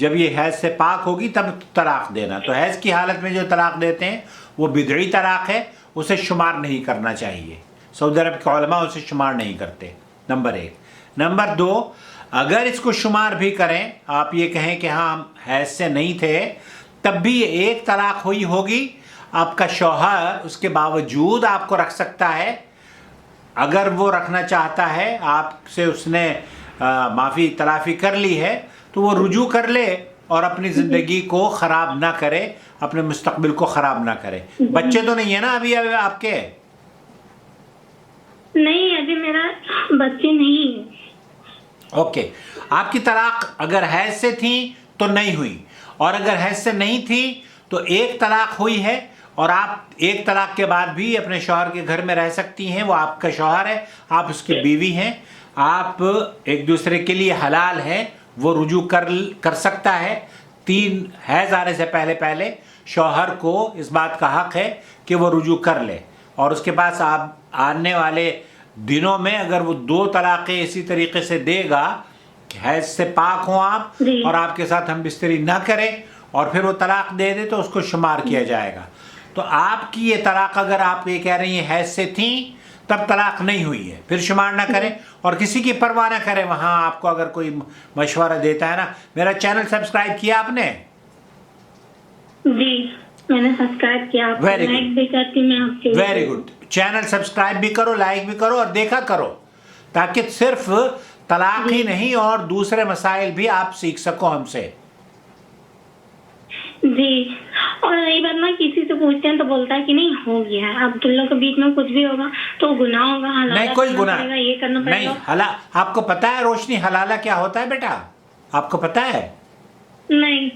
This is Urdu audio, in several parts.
جب یہ حیض سے پاک ہوگی تب طلاق دینا. تو حیض کی حالت میں جو طلاق دیتے ہیں وہ بدعی طلاق ہے, اسے شمار نہیں کرنا چاہیے. سعودی عرب کے علماء اسے شمار نہیں کرتے, نمبر 1. نمبر 2, اگر اس کو شمار بھی کریں, آپ یہ کہیں کہ ہاں ہم حیض سے نہیں تھے, تب بھی یہ ایک طلاق ہوئی ہوگی. آپ کا شوہر اس کے باوجود آپ کو رکھ سکتا ہے. اگر وہ رکھنا چاہتا ہے, آپ سے اس نے معافی تلافی کر لی ہے, تو وہ رجوع کر لے اور اپنی زندگی کو خراب نہ کرے, اپنے مستقبل کو خراب نہ کرے. بچے تو نہیں ہیں نا ابھی آپ کے؟ نہیں, ابھی میرا بچے نہیں ہیں. اوکے. آپ کی طلاق اگر حیض سے تھی تو نہیں ہوئی, اور اگر حیض سے نہیں تھی تو ایک طلاق ہوئی ہے, اور آپ ایک طلاق کے بعد بھی اپنے شوہر کے گھر میں رہ سکتی ہیں. وہ آپ کا شوہر ہے, آپ اس کی بیوی ہیں, آپ ایک دوسرے کے لیے حلال ہیں. وہ رجوع کر سکتا ہے. 3 حیض آنے سے پہلے شوہر کو اس بات کا حق ہے کہ وہ رجوع کر لے, اور اس کے پاس آپ آنے والے دنوں میں اگر وہ 2 طلاقیں اسی طریقے سے دے گا کہ حیض سے پاک ہوں آپ اور آپ کے ساتھ ہم بستری نہ کریں, اور پھر وہ طلاق دے دے تو اس کو شمار کیا جائے گا. تو آپ کی یہ طلاق اگر آپ یہ کہہ رہی ہیں حیض سے تھیں تب طلاق نہیں ہوئی ہے, پھر شمار نہ کریں اور کسی کی پرواہ نہ کریں. وہاں آپ کو اگر کوئی مشورہ دیتا ہے نا, میرا چینل سبسکرائب کیا آپ نے؟ جی میں نے سبسکرائب کیا. لائک بھی کرتی میں آپ کے. Very good. چینل سبسکرائب بھی کرو, لائک بھی کرو, اور دیکھا کرو, تاکہ صرف طلاق ہی نہیں اور دوسرے مسائل بھی آپ سیکھ سکو ہم سے. جی, اور رہی بات نا, کسی سے پوچھتے ہیں تو بولتا ہے کہ نہیں ہو گیا ہے. عبداللہ کے بیچ میں کچھ بھی ہوگا تو گناہ ہوگا, نہیں کوئی گناہ یہ کرنا پڑے گا. نہیں. آپ کو پتا ہے روشنی حلالہ کیا ہوتا ہے بیٹا؟ آپ کو پتا ہے؟ نہیں.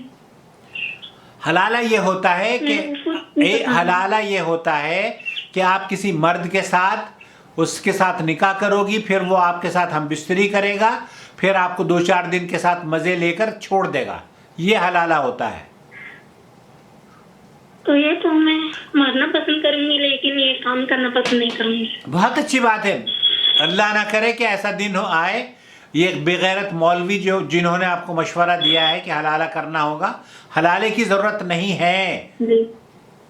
حلالہ یہ ہوتا ہے کہ حلالہ یہ ہوتا ہے کہ آپ کسی مرد کے ساتھ اس کے ساتھ نکاح کرو گی, پھر وہ آپ کے ساتھ ہم بستری کرے گا, پھر آپ کو 2-4 دن کے ساتھ مزے لے کر چھوڑ دے گا. یہ حلالہ ہوتا ہے. تو یہ تو میں مرنا پسند کروں گی, لیکن یہ کام کرنا پسند نہیں کروں گی. بہت اچھی بات ہے. اللہ نہ کرے کہ ایسا دن آئے. یہ بغیرت مولوی جنہوں نے آپ کو مشورہ دیا ہے کہ حلالہ کرنا ہوگا, حلالے کی ضرورت نہیں ہے.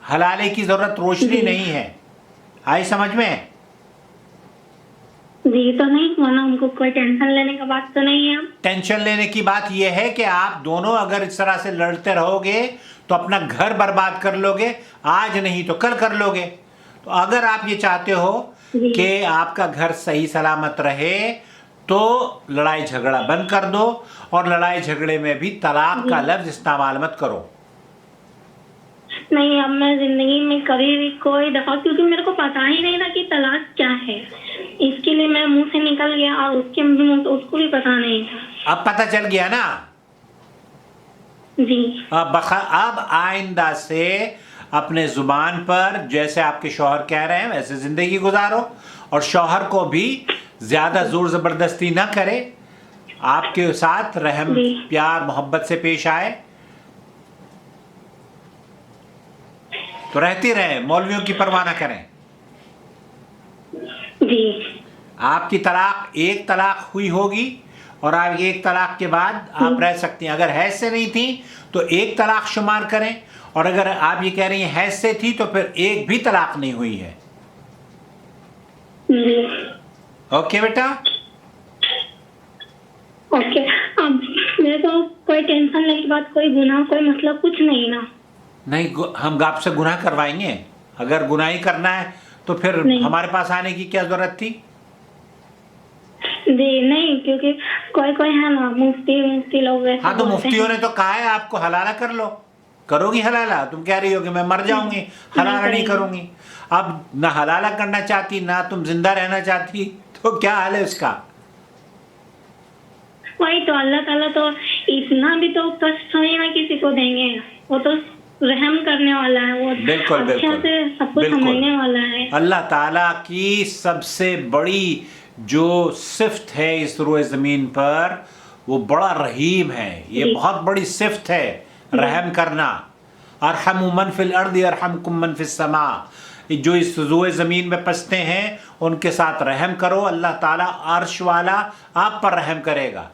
حلالے کی ضرورت روشنی نہیں ہے. آئی سمجھ میں؟ جی تو نہیں, ورنہ ان کو کوئی ٹینشن لینے کا بات تو نہیں ہے. ٹینشن لینے کی بات یہ ہے کہ آپ دونوں اگر اس طرح سے لڑتے رہو گے تو اپنا گھر برباد کر لو گے, آج نہیں تو کل کر لو گے. تو اگر آپ یہ چاہتے ہو کہ آپ کا گھر صحیح سلامت رہے تو لڑائی جھگڑا بند کر دو, اور لڑائی جھگڑے میں بھی طلاق کا لفظ استعمال مت کرو. نہیں, اب میں زندگی میں کبھی بھی کوئی دفعہ, کیونکہ میرے کو پتا ہی نہیں تھا کہ طلاق کیا ہے, اس کے لیے میرے منہ سے نکل گیا, اور اس کے منہ سے اس کو بھی پتا نہیں تھا. اب پتہ چل گیا نا. جی. اب آئندہ سے اپنے زبان پر جیسے آپ کے شوہر کہہ رہے ہیں ویسے زندگی گزارو, اور شوہر کو بھی زیادہ زور زبردستی نہ کرے, آپ کے ساتھ رحم پیار محبت سے پیش آئے تو رہتی رہے, مولویوں کی پرواہ نہ کریں. جی. آپ کی طلاق ایک طلاق ہوئی ہوگی, اور آپ ایک طلاق کے بعد آپ رہ سکتی ہیں. اگر حیض سے نہیں تھی تو ایک طلاق شمار کریں, اور اگر آپ یہ کہہ رہی ہیں حیض سے تھی تو پھر ایک بھی طلاق نہیں ہوئی ہے. اوکے بیٹا؟ اوکے. اب میرے کو کوئی ٹینشن نہیں کی بات, کوئی گناہ کوئی مسئلہ کچھ نہیں نا. نہیں, ہم آپ سے گناہ کروائیں گے. اگر گناہ ہی کرنا ہے تو پھر ہمارے پاس آنے کی کیا ضرورت تھی؟ جی نہیں, کیونکہ کوئی ہے نا مفتی لوگ. ہاں تو مفتیوں نے تو کہا ہے آپ کو حلالہ کر لو. کرو گی حلالہ؟ تم کہہ رہی ہو کہ میں مر جاؤں گی, حلالہ نہیں کروں گی. اب نہ حلالہ کرنا چاہتی نہ تم زندہ رہنا چاہتی, تو کیا حال ہے اس کا؟ وہی تو, اللہ تعالیٰ تو اتنا بھی تو کشٹ تھوڑی نہ کسی کو دیں گے. وہ تو رحم کرنے والا ہے, وہ بالکل اچھا سے سب کچھ سمجھنے والا ہے. اللہ تعالیٰ کی سب سے بڑی جو صفت ہے اس روئے زمین پر, وہ بڑا رحیم ہے. یہ بہت بڑی صفت ہے, رحم کرنا. ارحموا من فی الارض یرحمکم من فی السماء. جو اس روئے زمین میں پستے ہیں ان کے ساتھ رحم کرو, اللہ تعالیٰ عرش والا آپ پر رحم کرے گا.